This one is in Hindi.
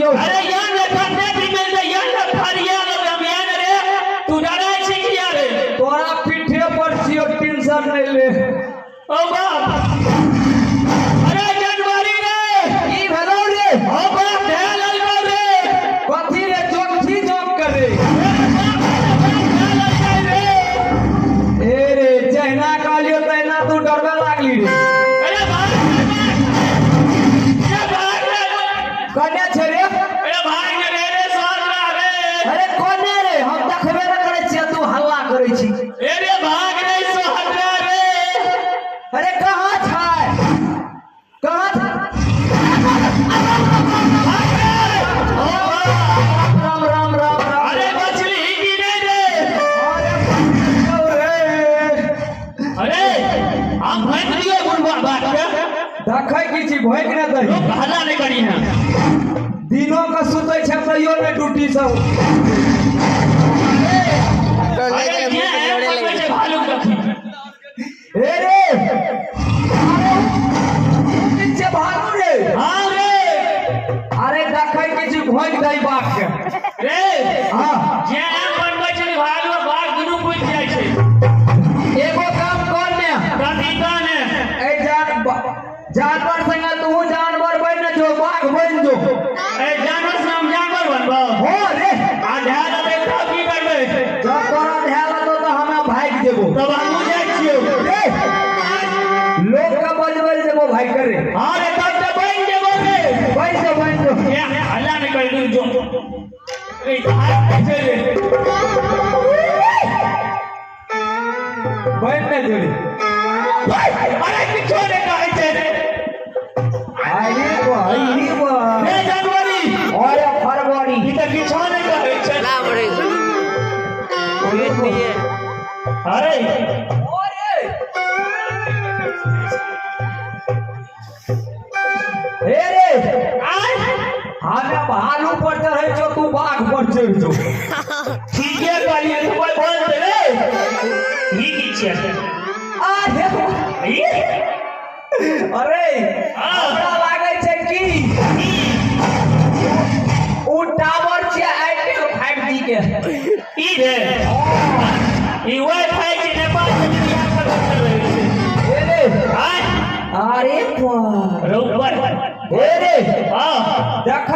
जो अरे यार रे फटे भी मिल जाए यार रे फरिया रे रमियान रे तू डरा छी कि यार तोरा पीठे पर छियो टेंशन नहीं ले ओ बाप अरे जनवरी रे ई भेलो रे ओ बाप ढेल अलगो रे कथी रे जोखी जोक करे ए रे जहना कालियो तैना तू डरबे लागली रे अरे भाग ये भाग रे कने छे रे अरे भाग रे रे सोहरा रे अरे कने रे हम देखबे न करे छियै तू हल्ला करे छी अरे भाग रे सोहरा रे अरे कहां छै कहां छै भाग रे ओ बाप राम राम राम राम अरे मछली की रे अरे अरे हम भैंस दियो बुढ़वा बात के देखै की छी भोग न दही लोग हल्ला नहीं करी है दिनों का सुतै छै तैयो ने ड्यूटी सब अरे ये है से भालू रखी ए रे नीचे भागू रे हां रे अरे देखै की छी भोग दही बाप के रे हां जे बनबै छै भालू भाग दुनू बुझ जाय छै एगो काम कर ने कथी काने ए जानवर संगे तू जानवर बन जो बाघ बन जो ए जानवर से हम जानवर बनबो हो रे आधा दे तो की करबे जब तोरा ध्यान तो हमें भाग देबो तब हम जाय छियो रे लोग का बजबै देबो भाई करे हां रे तब तो बन जेबो रे बन जो ये हल्ला नहीं कर दू जो ए भाग चले बन ने जोड़ी अरे किछो ने कहै छै रे आई वो रे जनवरी और फरवरी ई त किछो ने कहै छै ना बड़े ये नहीं है अरे ए रे आय हमें भालू पर चढ़े जो तू बाघ पर चढ़ जो ठीक है कहलिए तू कोई बोल दे रे ई की छै अरे अरे हमरा लागे छै की उ टावर छै एयरटेल 5G के ई रे ई वाईफाई के नेपाल से दुनिया पर चल रही है ए रे आय अरे वाह रो ऊपर ए रे हां देख